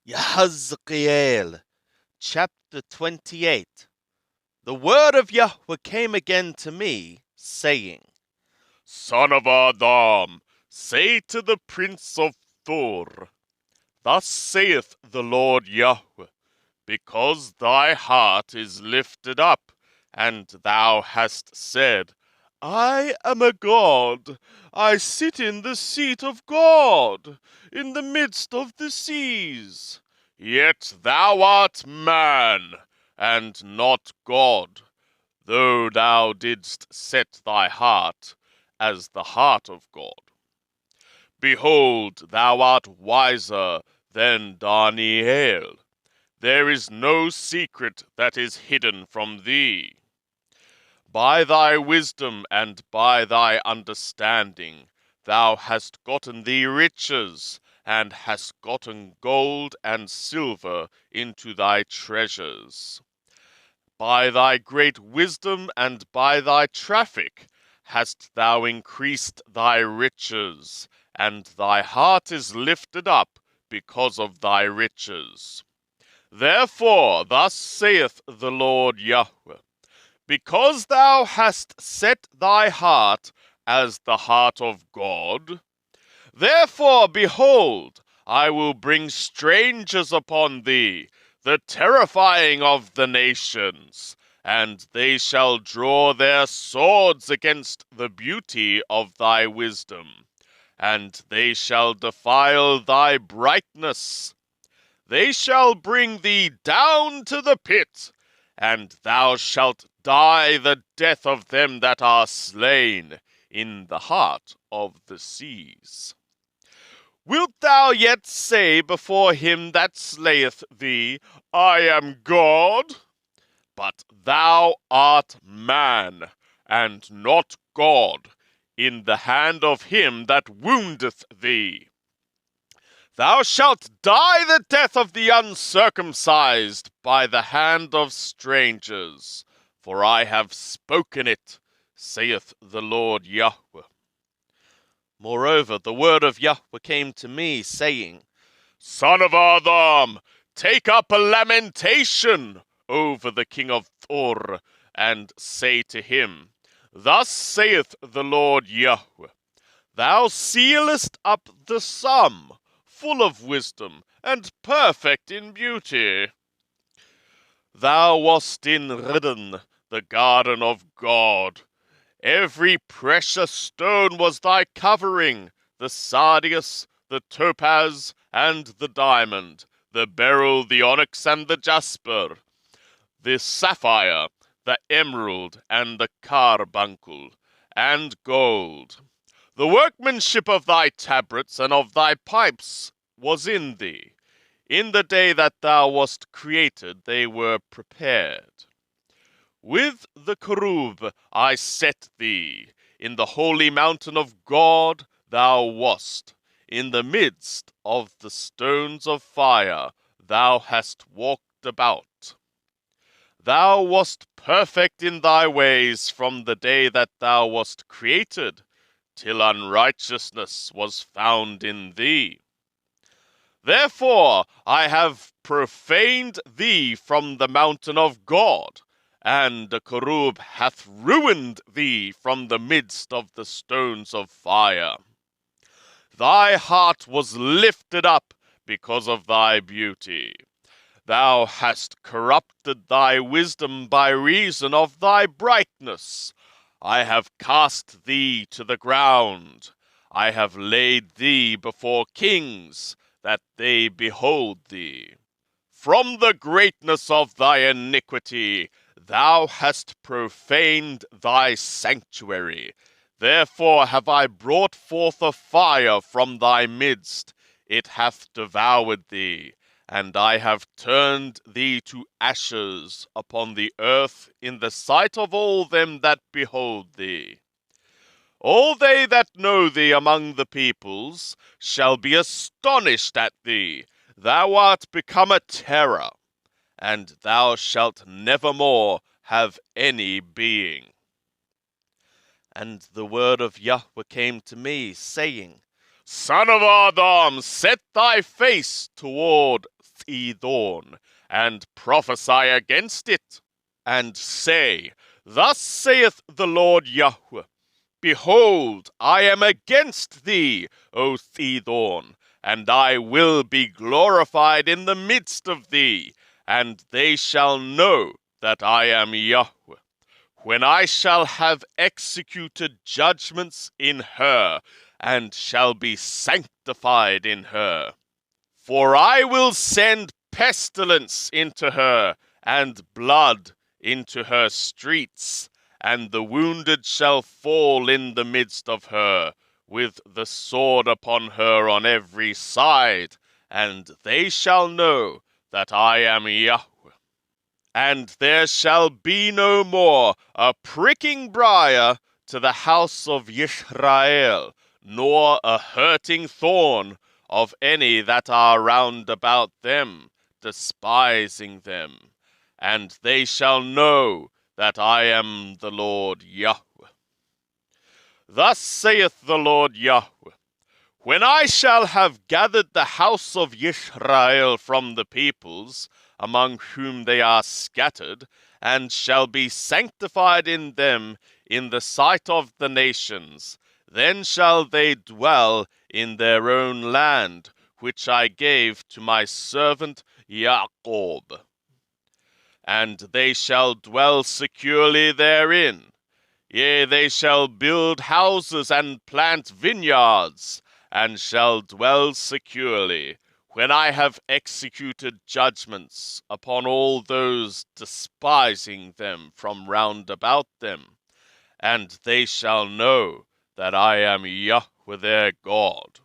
Ezekiel, chapter 28. The word of Yahweh came again to me, saying, Son of Adam, say to the prince of Thor, Thus saith the Lord Yahweh, because thy heart is lifted up, and thou hast said, I am a god, I sit in the seat of God, in the midst of the seas. Yet thou art man, and not God, though thou didst set thy heart as the heart of God. Behold, thou art wiser than Daniel. There is no secret that is hidden from thee. By thy wisdom and by thy understanding thou hast gotten thee riches, and hast gotten gold and silver into thy treasures. By thy great wisdom and by thy traffic hast thou increased thy riches, and thy heart is lifted up because of thy riches. Therefore, thus saith the Lord Yahweh, because thou hast set thy heart as the heart of God, therefore, behold, I will bring strangers upon thee, the terrifying of the nations, and they shall draw their swords against the beauty of thy wisdom, and they shall defile thy brightness. They shall bring thee down to the pit, and thou shalt die the death of them that are slain in the heart of the seas. Wilt thou yet say before him that slayeth thee, I am God? But thou art man, and not God, in the hand of him that woundeth thee. Thou shalt die the death of the uncircumcised by the hand of strangers, for I have spoken it, saith the Lord Yahweh. Moreover, the word of Yahweh came to me, saying, Son of Adam, take up a lamentation over the king of Thor, and say to him, Thus saith the Lord Yahweh, Thou sealest up the sum, full of wisdom, and perfect in beauty. Thou wast in Eden, the garden of God. Every precious stone was thy covering, the sardius, the topaz, and the diamond, the beryl, the onyx, and the jasper, the sapphire, the emerald, and the carbuncle, and gold. The workmanship of thy tabrets and of thy pipes was in thee. In the day that thou wast created they were prepared. With the cherub I set thee. In the holy mountain of God thou wast. In the midst of the stones of fire thou hast walked about. Thou wast perfect in thy ways from the day that thou wast created, till unrighteousness was found in thee. Therefore I have profaned thee from the mountain of God, and a cherub hath ruined thee from the midst of the stones of fire. Thy heart was lifted up because of thy beauty. Thou hast corrupted thy wisdom by reason of thy brightness. I have cast thee to the ground. I have laid thee before kings, that they behold thee. From the greatness of thy iniquity, thou hast profaned thy sanctuary. Therefore have I brought forth a fire from thy midst. It hath devoured thee, and I have turned thee to ashes upon the earth in the sight of all them that behold thee. All they that know thee among the peoples shall be astonished at thee. Thou art become a terror, and thou shalt nevermore have any being. And the word of Yahweh came to me, saying, Son of Adam, set thy face toward Sidon, and prophesy against it, and say, Thus saith the Lord Yahweh, Behold, I am against thee, O Sidon, and I will be glorified in the midst of thee, and they shall know that I am Yahweh, when I shall have executed judgments in her, and shall be sanctified in her. For I will send pestilence into her, and blood into her streets, and the wounded shall fall in the midst of her, with the sword upon her on every side, and they shall know that I am Yahweh. And there shall be no more a pricking briar to the house of Israel, nor a hurting thorn of any that are round about them, despising them. And they shall know that I am the Lord Yahweh. Thus saith the Lord Yahweh, when I shall have gathered the house of Israel from the peoples, among whom they are scattered, and shall be sanctified in them in the sight of the nations, then shall they dwell in their own land, which I gave to my servant Jacob. And they shall dwell securely therein. Yea, they shall build houses and plant vineyards, and shall dwell securely, when I have executed judgments upon all those despising them from round about them. And they shall know that I am Yahweh their God.